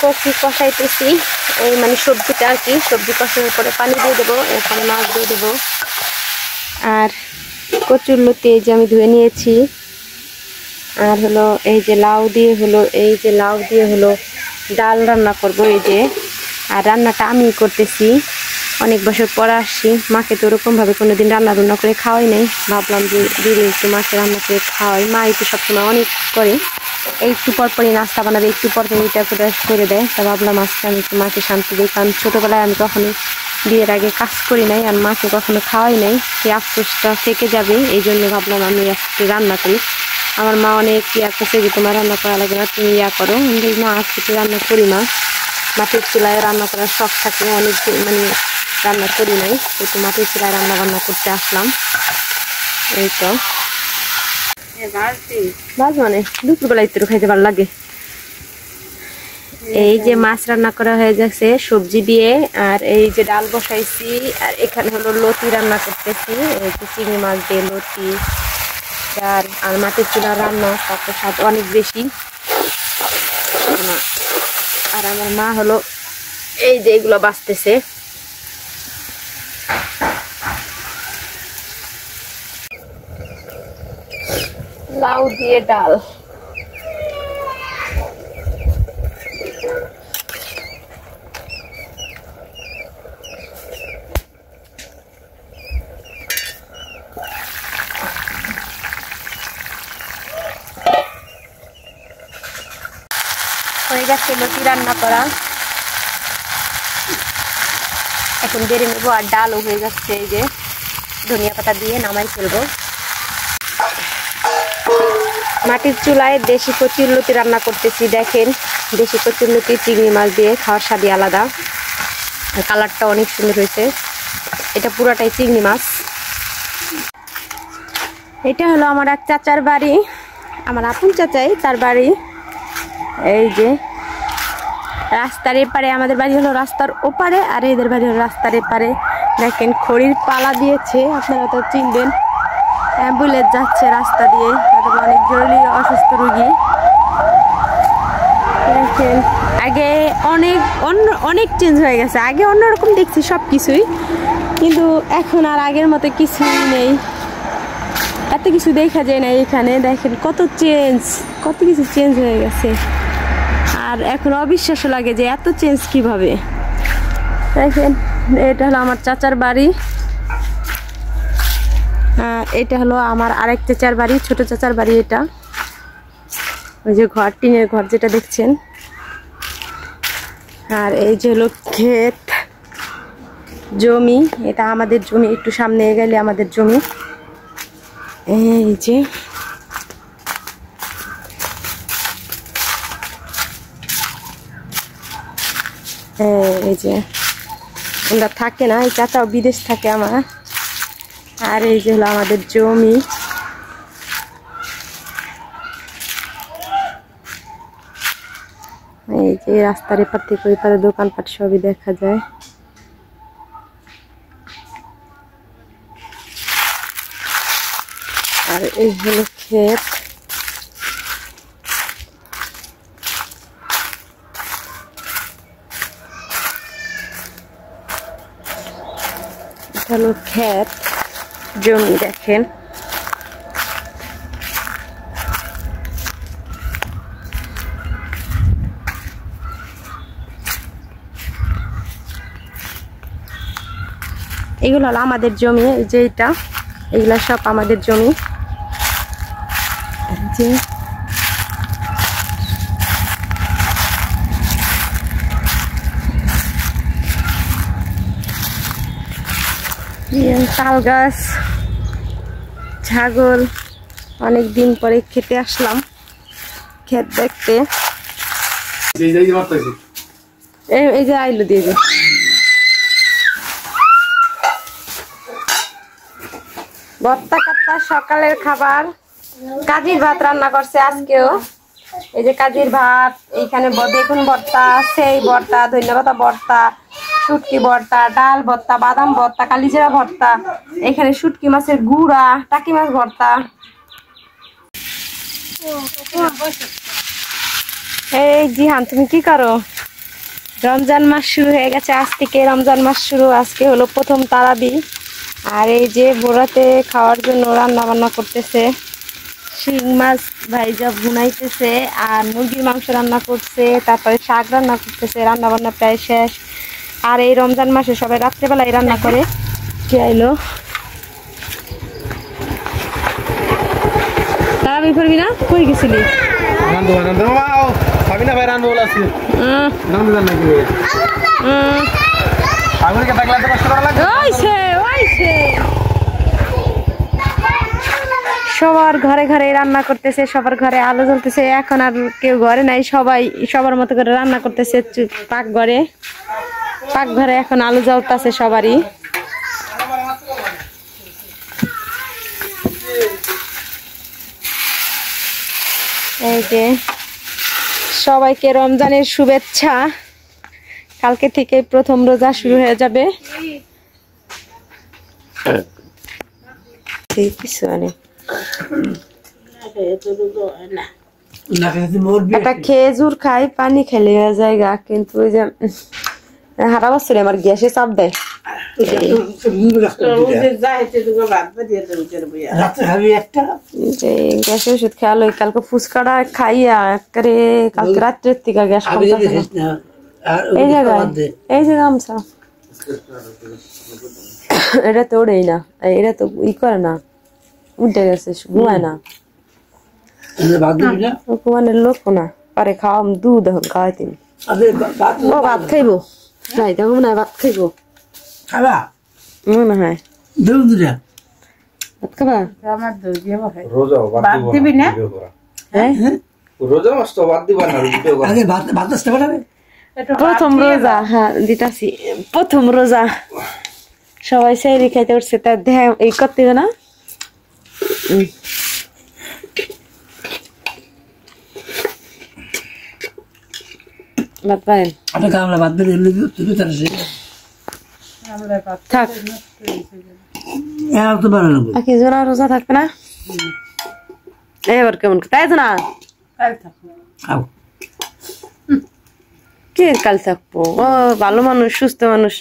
কচি কষাইতেছি, এই মানে সবজিটা আর কি। সবজি কষানোর পরে পানি দিয়ে দেবো, এরপরে মাছ দিয়ে দেবো। আর কচুরলতি এই যে আমি ধুয়ে নিয়েছি। আর হলো এই যে লাউ দিয়ে হলো ডাল রান্না করব এই যে। আর রান্নাটা আমি করতেছি, অনেক বছর পর আসছি। মাকে তো ওরকমভাবে কোনোদিন রান্না করে খাওয়াই নাই। ভাবলাম যে দিদি একটু মাকে রান্না করে খাওয়াই। মা একটু সবসময় অনেক করে, একটু পরপরই নাস্তা বানাবে, একটু পরপর এটা করে দেয়। তা ভাবলাম আজকে আমি একটু মাকে শান্তি দিই, কারণ ছোটোবেলায় আমি কখনো বিয়ের আগে কাজ করি নাই আর মাকে কখনো খাওয়াই নাই। এই আফসোসটা থেকে যাবে, এই জন্য ভাবলাম আমি আজকে রান্না করি। আমার মা অনেক করছে যে তোমার রান্না করা লাগবে না, তুমি করো। না, আজকে তো রান্না করি না। মাটির চুলায় রান্না করার শখ থাকে, অনেক মানে রান্না করি নাই, একটু মাটির চুলায় রান্না বান্না করতে আসলাম। এই তো মাছ মানে দুপুরবেলা একটু খাইতে ভালো লাগে। এই যে মাছ রান্না করা হয়ে গেছে সবজি দিয়ে, আর এই যে ডাল বসাইছি। আর এখানে হলো লতি রান্না করতেছি, এই যে চিংড়ি মাছ দিয়ে লতি ডাল। আর মাটির চুলা রান্না তারপর স্বাদ অনেক বেশি। আর আমার মা হলো এই যে এগুলো বাছতেছে। লাউ দিয়ে ডাল। হয়ে গেছে লতি রান্না করা, এখন বেড়ে নেবো। আর ডালও হয়ে যাচ্ছে, এই যে ধনিয়া পাতা দিয়ে নামাই ফেলবো। মাটির চুলায় দেশি কচুরলতি রান্না করতেছি। দেখেন, দেশি কচুরলতি চিংড়ি মাছ দিয়ে খাওয়ার স্বাদই আলাদা, আর কালারটা অনেক সুন্দর হয়েছে। এটা পুরাটাই চিংড়ি মাছ। এটা হলো আমার এক চাচার বাড়ি, আমার আপন চাচাই তার বাড়ি। এই যে রাস্তার এপারে, আমাদের বাড়ি হলো রাস্তার ওপারে, আর এদের বাড়ি হলো রাস্তার এপারে। দেখেন খড়ির পালা দিয়েছে, আপনারা তো চিনবেন। অ্যাম্বুলেন্স যাচ্ছে রাস্তা দিয়ে, অনেক জরুরি অসুস্থ রুগী। দেখেন আগে অনেক চেঞ্জ হয়ে গেছে। আগে অন্যরকম দেখছি সব কিছুই, কিন্তু এখন আর আগের মতো কিছুই নেই, এত কিছু দেখা যায় না এখানে। দেখেন কত কিছু চেঞ্জ হয়ে গেছে। আর এখন অবিশ্বাস্য লাগে যে এত চেঞ্জ কিভাবে। দেখেন এটা হলো আমার চাচার বাড়ি, এটা হলো আমার আরেক চাচার বাড়ি, ছোট চাচার বাড়ি। এটা ওই যে ঘর, টিনের ঘর যেটা দেখছেন। আর এই যে হলো ক্ষেত, জমি। এটা আমাদের জমি, একটু সামনে গেলে আমাদের জমি। এই যে এই যে ওরা থাকে না, এই চাচাও বিদেশ থাকে আমার। আর এই যে হলো আমাদের জমি। এই যে রাস্তার এপার থেকে ওই পারে দোকানপাট সবই দেখা যায়। আর এই হলো ক্ষেত। এটা হলো ক্ষেত, জমি। দেখেন এগুলো হলো আমাদের জমি। এই যে এটা, এগুলো সব আমাদের জমি। যে তাল গাছ, ছাগল। অনেক দিন পরে খেতে আসলাম, ক্ষেত দেখতে। এই যে আইলু দিয়ে যে ভর্তা কাট্টা সকালের খাবার। কাজির ভাত রান্না করছে আজকেও। এই যে কাজির ভাত, এইখানে বেগুন ভর্তা, সেই ভর্তা, ধন্যবাদ ভর্তা, শুটকি ভর্তা, ডাল ভর্তা, বাদাম ভর্তা, কালিজিরা ভর্তা, এখানে শুটকি মাছের গুঁড়া, টাকি মাছ ভর্তা। এই জিহান, তুমি কি করো? রমজান মাস শুরু হয়ে গেছে, আজ থেকে রমজান মাস শুরু। আজকে হলো প্রথম তারাবি। আর এই যে বোরাতে খাওয়ার জন্য রান্না বান্না করতেছে, শিং মাছ ভাইজা ভুনাইতেছে, আর মুরগির মাংস রান্না করছে, তারপরে শাক রান্না করতেছে। রান্না বান্না প্রায় শেষ। আর এই রমজান মাসে সবাই রাত্রেবেলায় রান্না করে। কে আইলো? তারাবি করবি না? কই গেছিলি? সবার ঘরে ঘরে রান্না করতেছে, সবার ঘরে আলো জ্বলতেছে। এখন আর কেউ ঘরে নাই, সবাই সবার মতো করে রান্না করতেছে পাকঘরে এখন আলো জ্বলতেছে সবারই। এই যে সবাইকে রমজানের শুভেচ্ছা। কালকে থেকে প্রথম রোজা শুরু হয়ে যাবে। একটা খেজুর খাই, পানি খেলে জায়গা, কিন্তু ওই যে হারা বছরে আমার গ্যাসে চাপ দেয়। গ্যাসের ওষুধ খেয়াল, কালকে ফুচকাটা খাইয়া একেবারে কালকে রাত্রের থেকে গ্যাস এই যে গামছা এটা তো ওড়েই না, এটা তো ই করে না, উঠে গেছে, ঘুমায় না, ঘুমানোর লোক না পারে। খাওয়াম দুধ এখন খাওয়াই তিনি। ও ভাত খাইবো, যাই দেখো না ভাত খাইবো মনে হয়। ভাত খাবা? প্রথম রোজা, হ্যাঁ দিতাছি প্রথম রোজা। সবাই সাইরি খাইতে উঠছে, তার দেহ এই করতে না। ভাত পারেন থাক, কি জোনা রোজা থাকবে না এবার কেমন, তাই তো না কে কাল থাকবো। ও ভালো মানুষ, সুস্থ মানুষ।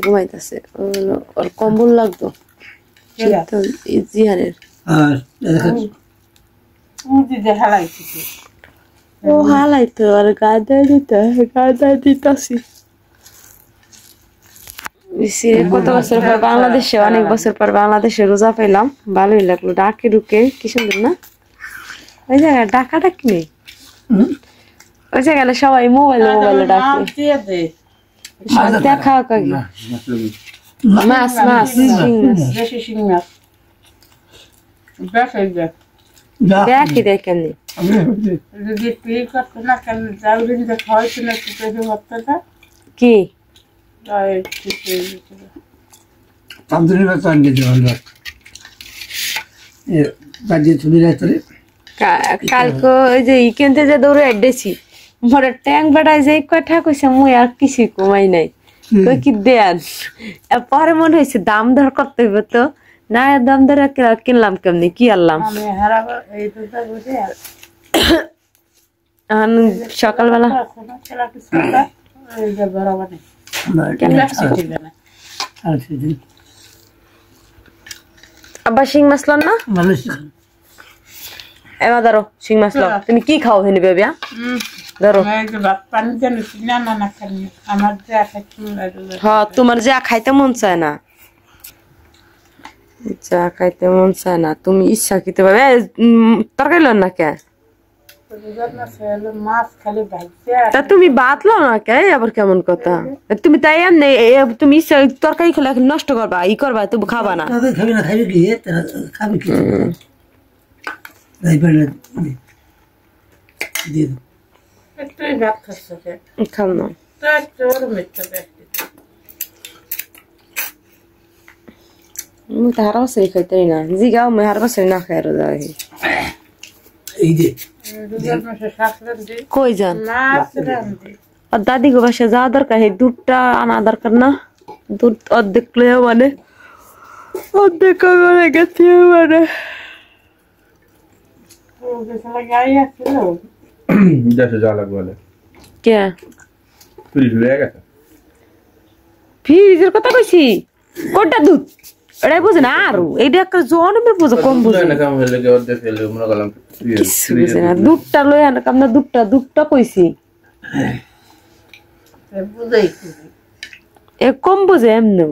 ঘুমাইতেছে ওর কম্বল লাগতো জিহানের। ও হালাইতো আর গাদা দিতাছি। কত বছর পর বাংলাদেশে, অনেক বছর পর বাংলাদেশে রোজা পেলাম, ভালোই লাগলো। ডাকে ঢুকে কি সুন্দর না ওই জায়গায়, ডাকা ডাকি নেই ওই জায়গায়, সবাই মোবাইলে ডাকে। দেখা মাছ মাছ শিং মাছ দেখি দেখেন কি কালকে ওই যে ইকেনতে যে দৌড়ে এডেছি মোর ট্যাং বেড়ায় যে কথা কইছে, মুই আর কিছু কমাই নাই। কি দেন পরে মনে হয়েছে দাম দর করতে হইব, তো না দাম দর কিনলাম কেমনি, কি আনলাম সকালবেলা। আবার শিং মাছ লন না? এবার ধরো শিং মাছ লো। তুমি কি খাও হেনি বেবিয়া? ধরো। হ্যাঁ তোমার যা খাইতে মন চায় না, যা খাইতে মন চায় না তুমি ইচ্ছা কিতে পাবে। তরকারি লন না কে? তা তুমি ভাত লো না কে? আবার কেমন কথা তুমি? তাই এমনি তুমি ইচ্ছা তরকারি খেলে নষ্ট করবা, ই করবা, তুমি খাবা না। খাও না হারা বছরই খাইতে না, জিগাও আমি হারা বছর না খাই। কই যান দাদি গো বাসা যাওয়া দরকার, এই দুধটা আনা দরকার না? দুধ অর্ধেক লইয়া মানে অর্ধেক করে গেছে মানে দেশে যাওয়া লাগবে বলে কে ফ্রিজ হয়ে গেছে ফ্রিজের কথা কইছি কোনটা দুধ এটাই বুঝে না আরো এইটা একটা জন্মের বুঝে কম বুঝে না কাম হলে কি অর্ধেক ফেলে মনে করলাম কিছু বুঝে না দুধটা লই আনা কামনা দুধটা কইছি বুঝাই এ কম বুঝে এমনি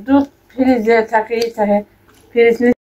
দুধ ফ্রিজে থাকে ফ্রিজ